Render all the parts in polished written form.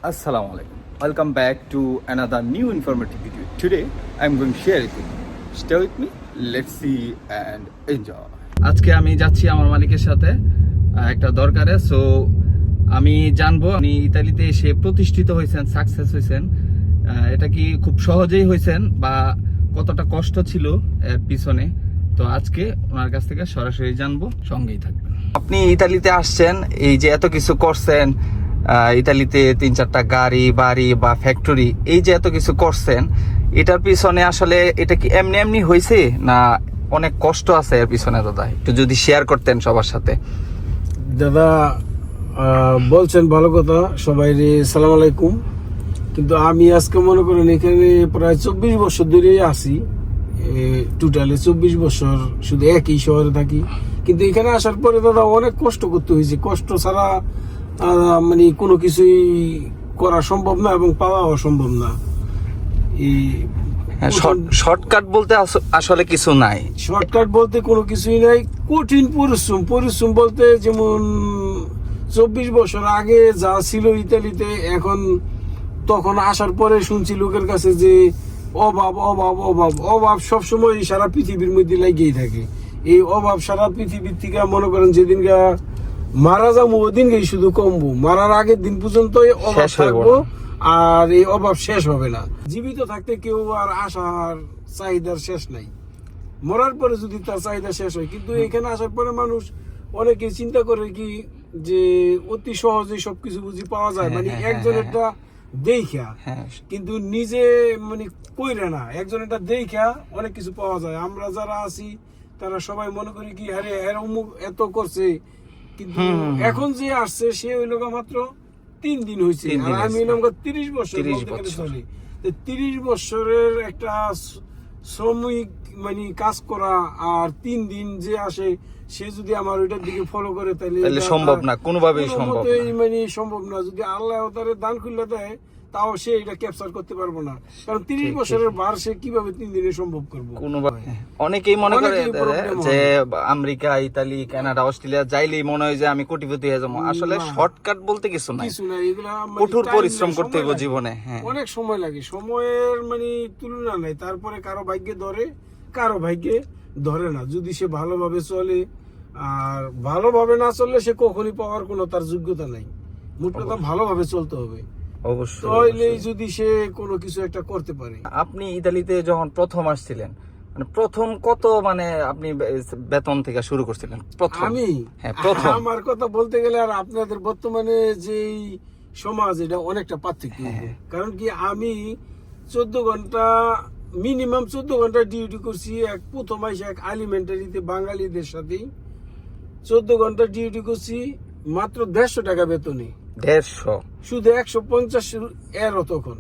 Assalamu alaikum. Welcome back to another new informative video. Today I'm going to share it with you. Stay with me. Let's see and enjoy. আজকে আমি যাচ্ছি আমার মালিকের সাথে একটা দরকারে। সো আমি জানবো আপনি ইতালিতে এসে প্রতিষ্ঠিত হয়েছেন, সাকসেস হয়েছেন, এটা কি খুব সহজেই হয়েছেন বা কতটা কষ্ট ছিল এর পিছনে। তো আজকে ওনার কাছ থেকে সরাসরি জানবো, সঙ্গেই থাকবেন। আপনি ইতালিতে আসছেন, এই যে এত কিছু করছেন, ইতালিতে 3-4টা গাড়ি বাড়ি বা ফ্যাক্টরি, এই যে এত কিছু করছেন, এটার পিছনে আসলে এটা কি এমনি এমনি হয়েছে না অনেক কষ্ট আছে এর পিছনে? দাদা একটু যদি শেয়ার করতেন সবার সাথে। দাদা বলছেন ভালো কথা, সবাই সালাম আলাইকুম। কিন্তু আমি আজকে মনে করেন এখানে প্রায় 24 বছর ধরে আছি, টোটালি 24 বছর শুধু একই শহরে থাকি। কিন্তু এখানে আসার পরে দাদা অনেক কষ্ট করতে হয়েছে। কষ্ট ছাড়া মানে কোনো কিছুই করা সম্ভব না এবং পাওয়াও সম্ভব না। শর্টকাট বলতে আসলে কিছু নাই, শর্টকাট বলতে কোনো কিছুই নাই। কঠিন পরিশ্রম বলতে যেমন 24 বছর আগে যা ছিল ইতালিতে, এখন তখন আসার পরে শুনছি লোকের কাছে যে অভাব অভাব অভাব অভাব সবসময় সারা পৃথিবীর মধ্যে লাগিয়েই থাকে। এই অভাব সারা পৃথিবীর থেকে মনে করেন যেদিনকে মারা যাবো ওই দিনকেই শুধু কমবো, মারার আগের দিন পর্যন্ত অভাব থাকবো আর এই অভাব শেষ হবে না। জীবিত থাকতে কেউ আর আশার চাহিদার শেষ নাই, মরার পরে যদি তার চাহিদা শেষ হয়। কিন্তু এখানে আসার পরে মানুষ অনেকে চিন্তা করে কি যে অতি সহজে সবকিছু বুঝি পাওয়া যায়, মানে একজনেরটা দেখা, কিন্তু নিজে মানে কইরে না, একজনেরটা দেখা অনেক কিছু পাওয়া যায়। আমরা যারা আছি তারা সবাই মনে করি কি আরে অমুক এত করছে, কিন্তু এখন যে আসছে সে হইল মাত্র 3 দিন হয়েছে, আর আমি হইলাম 30 বছর চলি। 30 বছরের একটা শ্রমিক মানে কাজ করা, আর 3 দিন যে আসে সে যদি আমার ওইটার দিকে ফলো করে তাহলে সম্ভব না, কোনোভাবেই সম্ভব না, মানে সম্ভব না। যদি আল্লাহ তারে দান খুলে দেয় তাও সে এটা ক্যাপচার করতে পারবো না, কারণ 30 বছরের বার সে কিভাবে 3 দিনে সম্ভব করবো। অনেকেই মনে করে যে আমেরিকা, ইতালি, কানাডা, অস্ট্রেলিয়া যাইলেই মনে হয় যে আমি কোটিপতি হয়ে যাবো। আসলে শর্টকাট বলতে কিছু নাই, এগুলা কঠোর পরিশ্রম করতে হবে জীবনে। অনেক সময় লাগে, সময়ের মানে তুলনা নাই। তারপরে কারো ভাগ্যে ধরে, কারো ভাগ্যে ধরে না। যদি সে ভালোভাবে চলে, আর ভালোভাবে না চললে সে কখনই পাওয়ার কোনো তার যোগ্যতা নাই। মোট কথা ভালোভাবে চলতে হবে অবশ্যই, যদি সে কোনো কিছু একটা করতে পারে। আপনি ইতালিতে যখন প্রথম আসছিলেন, মানে প্রথম কত মানে আপনি বেতন থেকে শুরু করছিলেন? আমি আমার কথা বলতে গেলে আর আপনাদের বর্তমানে যেই সমাজ, এটা অনেকটা পার্থক্য। কারণ কি আমি 14 ঘন্টা মিনিমাম 14 ঘন্টা ডিউটি করছি। প্রথম মাসে এক এলিমেন্টারিতে বাঙালিদের সাথেই 14 ঘন্টা ডিউটি করছি, মাত্র 150 টাকা বেতনে। 150 শুধু 150 এরও, তখন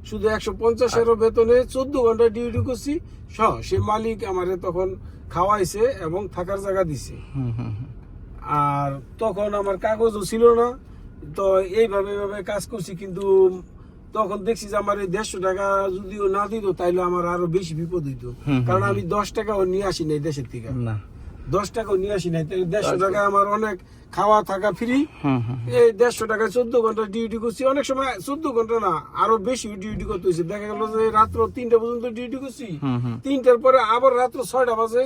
শুধু 150 এরও বেতনে 14 ঘন্টা ডিউটি করছি। সে মালিক আমারে তখন খাওয়াইছে এবং থাকার জায়গা দিছে। আর তখন আমার কাগজও ছিল না, তো এইভাবে কাজ করছি। কিন্তু তখন দেখছি যে আমার এই 150 টাকা যদিও না দিত তাইলে আমার আরো বেশি বিপদ হইত, কারণ আমি 10 টাকাও নিয়ে আসি নাই দেশের থেকে, 10 টাকাও নিয়ে আসি নাই। 150 টাকা আমার অনেক খাওয়া থাকা ফ্রি। এই 150 টাকায় 14 ঘন্টা ডিউটি করছি। অনেক সময় 14 ঘন্টা না, আরো বেশি ডিউটি করতে হয়েছে। দেখা গেল যে রাত্র 3টা পর্যন্ত ডিউটি করছি, 3টার পরে আবার রাত্র 6টা বাজে,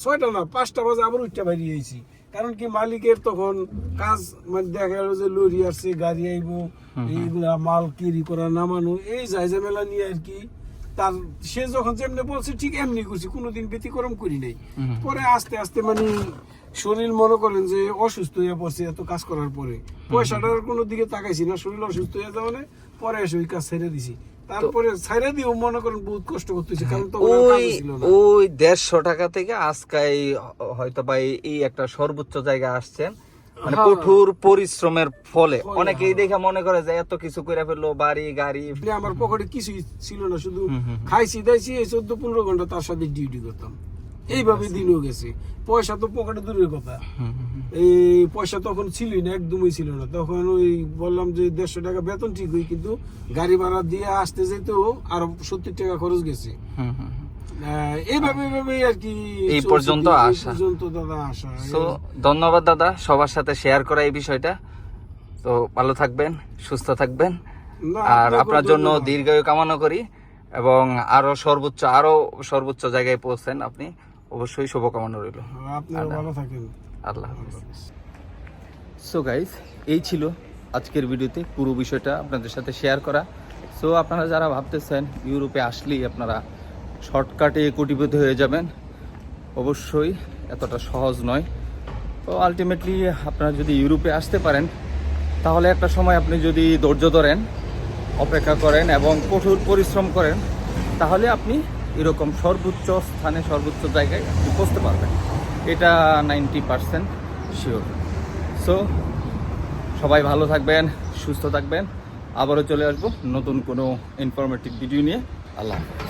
6টা না 5টা বাজে আবার উঠটা বেরিয়ে গেছি। কারণ কি মালিকের তখন কাজ, মানে দেখা গেল যে লরি আসছে, গাড়ি আইব, এইগুলা মাল কেরি করা নামানো, এই ঝামেলা নিয়ে আর কি। তার সে যখন যেমনি বলছে ঠিক এমনি করছি, কোনোদিন ব্যতিক্রম করি নাই। পরে আস্তে আস্তে মানে শরীর মনে করেন যে অসুস্থ হয়ে পড়ছে এত কাজ করার পরে। পয়সাটার কোনো দিকে তাকাইছি না, শরীর অসুস্থ হয়ে যাওয়া, পরে এসে ওই কাজ ছেড়ে দিছি। তারপরে ছাইরা দিয়েও মনে করেন বহুত কষ্ট করতেছি, কারণ তো ওই 150 টাকা থেকে আজকে হয়তো বা এই একটা সর্বোচ্চ জায়গায় আসছেন, মানে কঠোর পরিশ্রমের ফলে। অনেকেই দেখে মনে করে যে এত কিছু করে ফেললো, বাড়ি গাড়ি। আমার পকেটে কিছুই ছিল না, শুধু খাইছি দাইছি, 14-15 ঘন্টা তার সাথে ডিউটি করতাম। এইভাবে দিনও গেছে। পয়সা তো পকেটে দূরের কথা, এই পয়সা তখন ছিলই না, একদমই ছিল না। তখন ওই বললাম যে 150 টাকা বেতন ঠিক হই, কিন্তু গাড়ি ভাড়া দিয়ে আসতে যেতেও আরো 70 টাকা খরচ গেছে। এইভাবে আর কি এই পর্যন্ত দাদা আসা। ধন্যবাদ দাদা সবার সাথে শেয়ার করা এই বিষয়টা। তো ভালো থাকবেন, সুস্থ থাকবেন। না, আর আপনাকেও আপনার জন্য ধন্যবাদ। দীর্ঘায়ু কামনা করি এবং আরো সর্বোচ্চ জায়গায় পৌঁছেন আপনি, অবশ্যই শুভকামনা রইল। আপনারা ভালো থাকেন। আল্লাহ হাফেজ। সো গাইস, এই ছিল আজকের ভিডিওতে পুরো বিষয়টা আপনাদের সাথে শেয়ার করা। সো আপনারা যারা ভাবতেছেন ইউরোপে আসলেই আপনারা শর্টকাটে কোটিপতি হয়ে যাবেন, অবশ্যই এতটা সহজ নয়। তো আলটিমেটলি আপনারা যদি ইউরোপে আসতে পারেন, তাহলে একটা সময় আপনি যদি ধৈর্য ধরেন, অপেক্ষা করেন এবং কঠোর পরিশ্রম করেন, তাহলে আপনি এরকম সর্বোচ্চ স্থানে সর্বোচ্চ জায়গায় আপনি পৌঁছতে পারবেন, এটা 90% শিওর। সো সবাই ভালো থাকবেন, সুস্থ থাকবেন, আবারও চলে আসবো নতুন কোনো ইনফরমেটিভ ভিডিও নিয়ে। আল্লাহ হাফেজ।